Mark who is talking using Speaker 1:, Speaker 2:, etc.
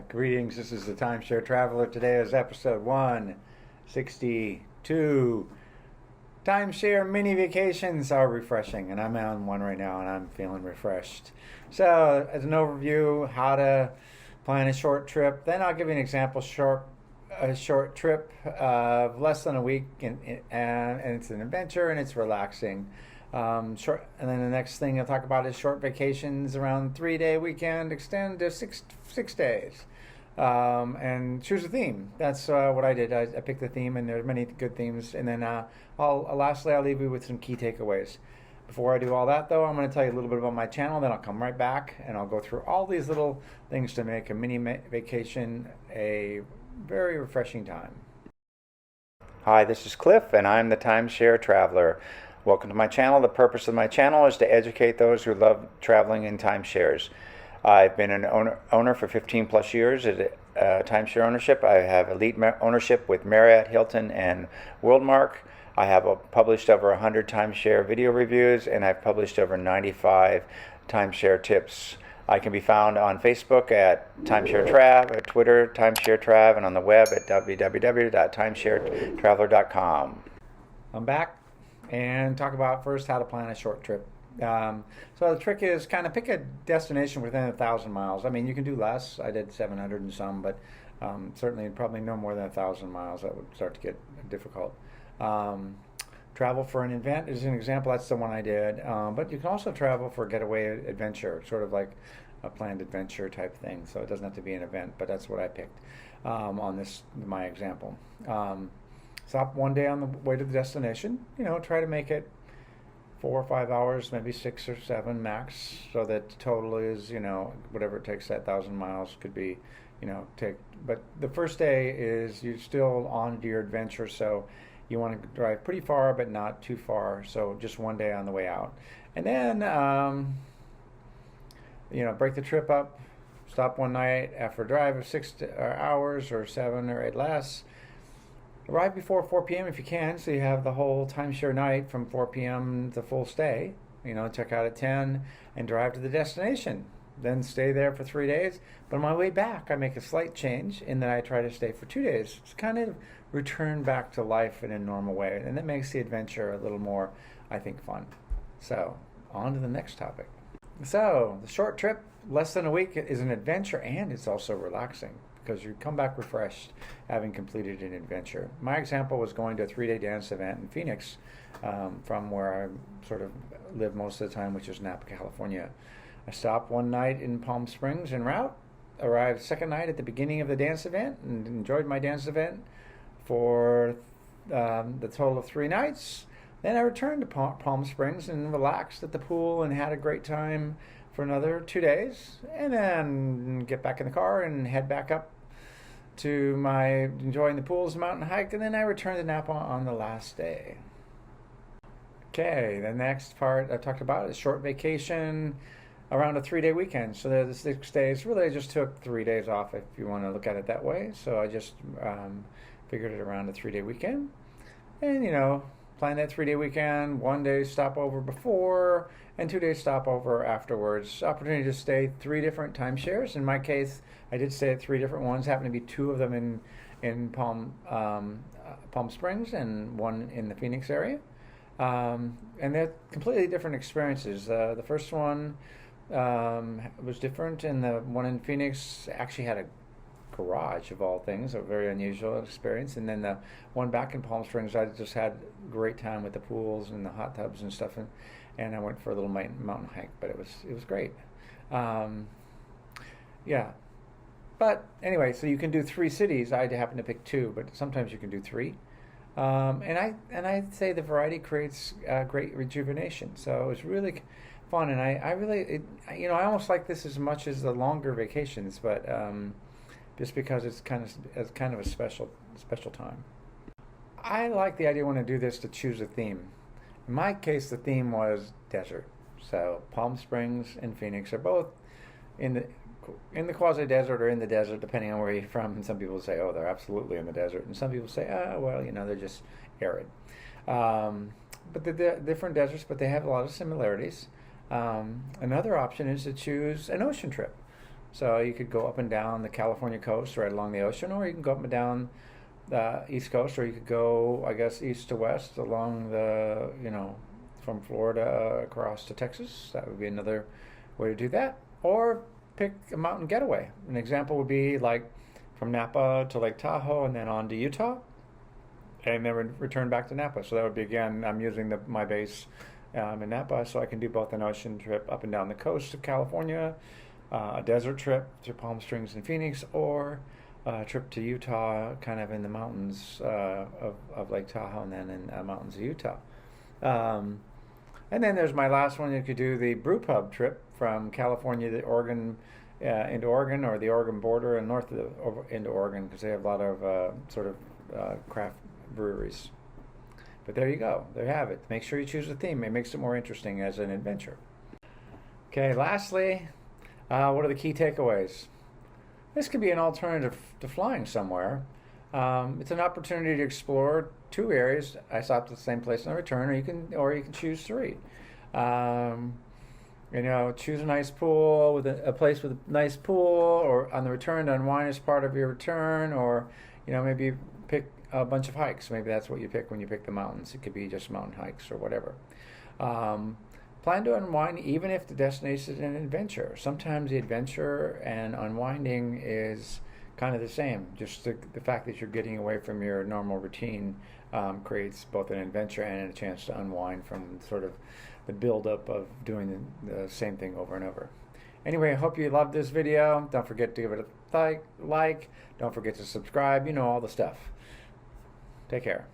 Speaker 1: Greetings, this is the Timeshare Traveler. Today is episode 162. Timeshare mini vacations are refreshing, and I'm on one right now and I'm feeling refreshed. So, as an overview, how to plan a short trip, then I'll give you an example a short trip of less than a week, and it's an adventure and it's relaxing. And then the next thing I'll talk about is short vacations around 3 day weekend, extend to six days, and choose a theme. That's what I did. I picked the theme, and there's many good themes. And then lastly, I'll leave you with some key takeaways. Before I do all that, though, I'm going to tell you a little bit about my channel. Then I'll come right back and I'll go through all these little things to make a mini vacation a very refreshing time. Hi, this is Cliff, and I'm the Timeshare Traveler. Welcome to my channel. The purpose of my channel is to educate those who love traveling in timeshares. I've been an owner for 15 plus years at timeshare ownership. I have elite ownership with Marriott, Hilton, and Worldmark. I have published over 100 timeshare video reviews, and I've published over 95 timeshare tips. I can be found on Facebook at Timeshare Trav, at Twitter, Timeshare Trav, and on the web at www.timesharetraveler.com. I'm back and talk about first how to plan a short trip. So the trick is kind of pick a destination within 1,000 miles. I mean, you can do less. I did 700 and some, but certainly probably no more than 1,000 miles. That would start to get difficult. Travel for an event is an example. That's the one I did. But you can also travel for a getaway adventure, sort of like a planned adventure type thing. So it doesn't have to be an event, but that's what I picked on my example. Stop one day on the way to the destination. Try to make it 4 or 5 hours, maybe 6 or 7 max, so that the total is, whatever it takes. That 1,000 miles could be, But the first day is you're still on to your adventure, so you want to drive pretty far, but not too far. So just one day on the way out, and then break the trip up. Stop one night after a drive of 6 hours or 7 or 8 less. Arrive before 4 p.m. if you can, so you have the whole timeshare night from 4 p.m. to full stay. Check out at 10 and drive to the destination. Then stay there for 3 days. But on my way back, I make a slight change in that I try to stay for 2 days. It's kind of return back to life in a normal way. And that makes the adventure a little more, I think, fun. So, on to the next topic. So, the short trip, less than a week, is an adventure, and it's also relaxing, because you come back refreshed having completed an adventure. My example was going to a 3-day dance event in Phoenix, from where I sort of live most of the time, which is Napa, California. I stopped one night in Palm Springs en route, arrived second night at the beginning of the dance event, and enjoyed my dance event for the total of 3 nights. Then I returned to Palm Springs and relaxed at the pool and had a great time for another 2 days, and then get back in the car and head back up to my enjoying the pools mountain hike, and then I returned to Napa on the last day. Okay, the next part I talked about is short vacation around a 3-day weekend. So the 6 days, really I just took 3 days off, if you want to look at it that way. So I just figured it around a 3-day weekend, and plan that 3-day weekend, 1 day stopover before and 2 days stopover afterwards. Opportunity to stay 3 different timeshares. In my case, I did stay at 3 different ones. Happened to be 2 of them in Palm Springs and 1 in the Phoenix area, and they're completely different experiences. The first one was different, and the one in Phoenix actually had a garage, of all things, a very unusual experience. And then the one back in Palm Springs, I just had a great time with the pools and the hot tubs and stuff, and I went for a little mountain hike, but it was great. Yeah, but anyway, so you can do 3 cities. I happen to pick 2, but sometimes you can do 3. And I'd say the variety creates great rejuvenation. So it was really fun, and I really, I almost like this as much as the longer vacations, but just because it's kind of a special time. I like the idea when I do this to choose a theme. In my case, the theme was desert. So Palm Springs and Phoenix are both in the quasi-desert or in the desert, depending on where you're from. And some people say, oh, they're absolutely in the desert. And some people say, well, they're just arid. But they're different deserts, but they have a lot of similarities. Another option is to choose an ocean trip. So you could go up and down the California coast right along the ocean, or you can go up and down the East Coast, or you could go, I guess, east to west along the, from Florida across to Texas. That would be another way to do that. Or pick a mountain getaway. An example would be like from Napa to Lake Tahoe and then on to Utah, and then return back to Napa. So that would be, again, I'm using my base in Napa, so I can do both an ocean trip up and down the coast of California, a desert trip to Palm Springs and Phoenix, or a trip to Utah, kind of in the mountains of Lake Tahoe, and then in mountains of Utah. And then there's my last one. You could do the brew pub trip from California to Oregon, into Oregon, or the Oregon border and north into Oregon, because they have a lot of craft breweries. But there you go. There you have it. Make sure you choose a theme. It makes it more interesting as an adventure. Okay, lastly, what are the key takeaways? This could be an alternative to flying somewhere. It's an opportunity to explore 2 areas. I stopped at the same place on the return, or you can choose 3. Choose a nice pool with a place with a nice pool, or on the return to unwind as part of your return, or maybe pick a bunch of hikes. Maybe that's what you pick when you pick the mountains. It could be just mountain hikes or whatever. Plan to unwind even if the destination is an adventure. Sometimes the adventure and unwinding is kind of the same. Just the fact that you're getting away from your normal routine creates both an adventure and a chance to unwind from sort of the buildup of doing the same thing over and over. Anyway, I hope you loved this video. Don't forget to give it a like. Don't forget to subscribe. All the stuff. Take care.